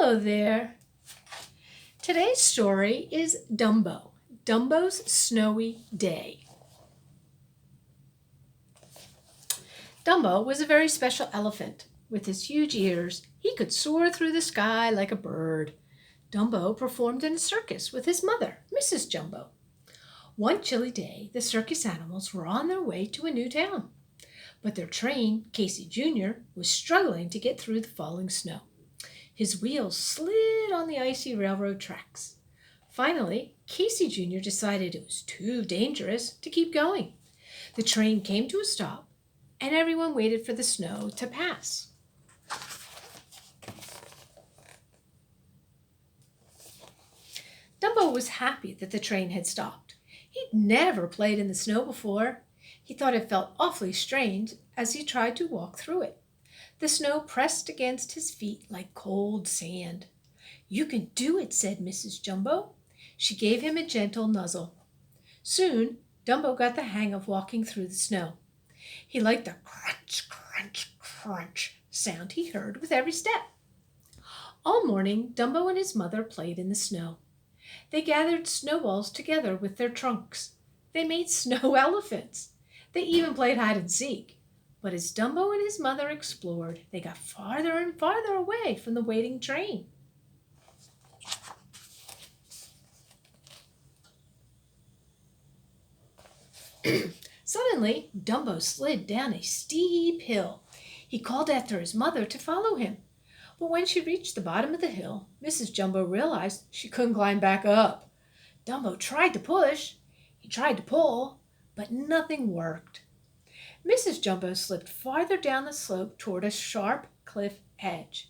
Hello there. Today's story is Dumbo, Dumbo's Snowy Day. Dumbo was a very special elephant. With his huge ears, he could soar through the sky like a bird. Dumbo performed in a circus with his mother, Mrs. Jumbo. One chilly day, the circus animals were on their way to a new town. But their train, Casey Jr., was struggling to get through the falling snow. His wheels slid on the icy railroad tracks. Finally, Casey Jr. decided it was too dangerous to keep going. The train came to a stop, and everyone waited for the snow to pass. Dumbo was happy that the train had stopped. He'd never played in the snow before. He thought it felt awfully strange as he tried to walk through it. The snow pressed against his feet like cold sand. "You can do it," said Mrs. Jumbo. She gave him a gentle nuzzle. Soon, Dumbo got the hang of walking through the snow. He liked the crunch, crunch, crunch sound he heard with every step. All morning, Dumbo and his mother played in the snow. They gathered snowballs together with their trunks. They made snow elephants. They even played hide and seek. But as Dumbo and his mother explored, they got farther and farther away from the waiting train. Suddenly, Dumbo slid down a steep hill. He called after his mother to follow him. But when she reached the bottom of the hill, Mrs. Jumbo realized she couldn't climb back up. Dumbo tried to push. He tried to pull, but nothing worked. Mrs. Jumbo slipped farther down the slope toward a sharp cliff edge.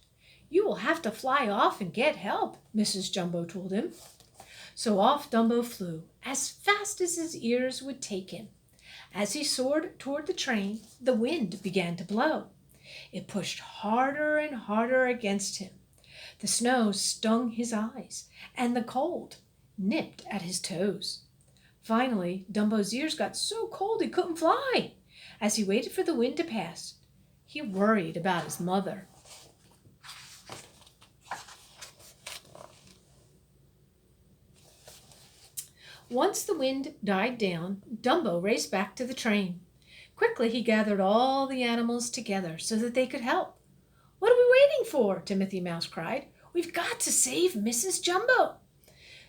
"You will have to fly off and get help," Mrs. Jumbo told him. So off Dumbo flew, as fast as his ears would take him. As he soared toward the train, the wind began to blow. It pushed harder and harder against him. The snow stung his eyes, and the cold nipped at his toes. Finally, Dumbo's ears got so cold he couldn't fly. As he waited for the wind to pass, he worried about his mother. Once the wind died down, Dumbo raced back to the train. Quickly he gathered all the animals together so that they could help. "What are we waiting for?" Timothy Mouse cried. "We've got to save Mrs. Jumbo."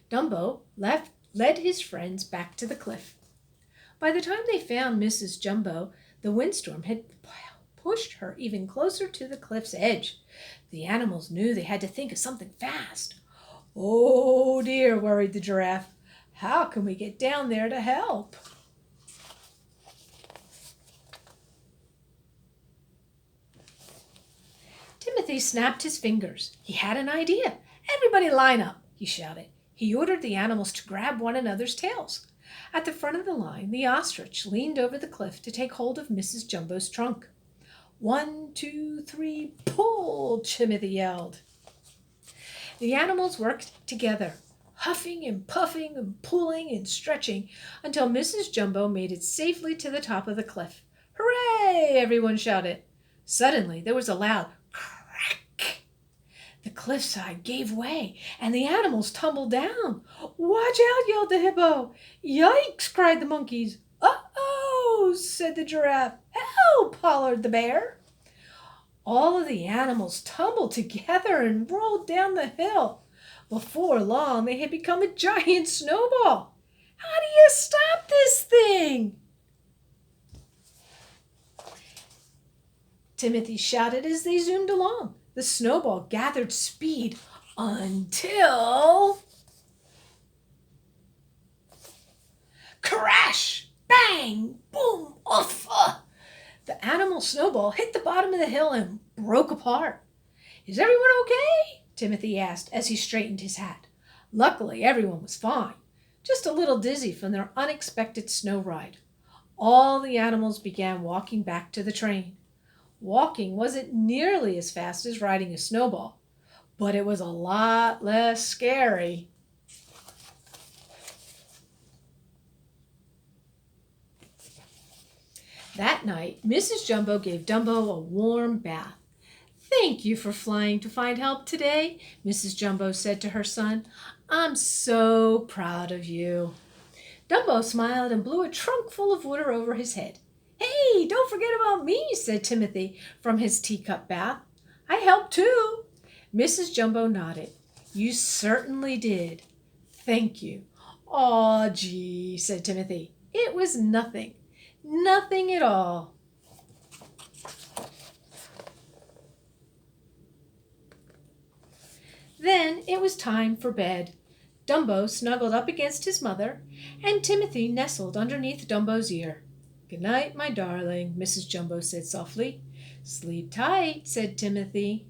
Dumbo led his friends back to the cliff. By the time they found Mrs. Jumbo, the windstorm had pushed her even closer to the cliff's edge. The animals knew they had to think of something fast. "Oh dear," worried the giraffe. "How can we get down there to help?" Timothy snapped his fingers. He had an idea. "Everybody line up," he shouted. He ordered the animals to grab one another's tails. At the front of the line, the ostrich leaned over the cliff to take hold of Mrs. Jumbo's trunk. "1, 2, 3, pull!" Timothy yelled. The animals worked together, huffing and puffing and pulling and stretching until Mrs. Jumbo made it safely to the top of the cliff. "Hooray!" everyone shouted. Suddenly, there was a loud crack. The cliffside gave way, and the animals tumbled down. "Watch out!" yelled the hippo. "Yikes!" cried the monkeys. "Uh-oh!" said the giraffe. "Help!" hollered the bear. All of the animals tumbled together and rolled down the hill. Before long, they had become a giant snowball. "How do you stop this thing?" Timothy shouted as they zoomed along. The snowball gathered speed until... Crash! Bang! Boom! Oof! The animal snowball hit the bottom of the hill and broke apart. "Is everyone okay?" Timothy asked as he straightened his hat. Luckily, everyone was fine, just a little dizzy from their unexpected snow ride. All the animals began walking back to the train. Walking wasn't nearly as fast as riding a snowball, but it was a lot less scary. That night, Mrs. Jumbo gave Dumbo a warm bath. "Thank you for flying to find help today," Mrs. Jumbo said to her son. "I'm so proud of you." Dumbo smiled and blew a trunk full of water over his head. "Hey, don't forget about me," said Timothy from his teacup bath. "I helped too." Mrs. Jumbo nodded. "You certainly did. Thank you." "Aw, gee," said Timothy. "It was nothing. Nothing at all." Then it was time for bed. Dumbo snuggled up against his mother, and Timothy nestled underneath Dumbo's ear. "Good night, my darling," Mrs. Jumbo said softly. "Sleep tight," said Timothy.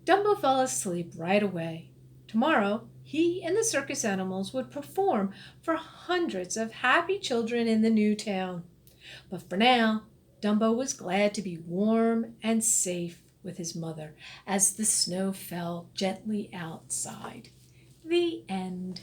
Dumbo fell asleep right away. Tomorrow he and the circus animals would perform for hundreds of happy children in the new town. But for now, Dumbo was glad to be warm and safe with his mother as the snow fell gently outside. The end.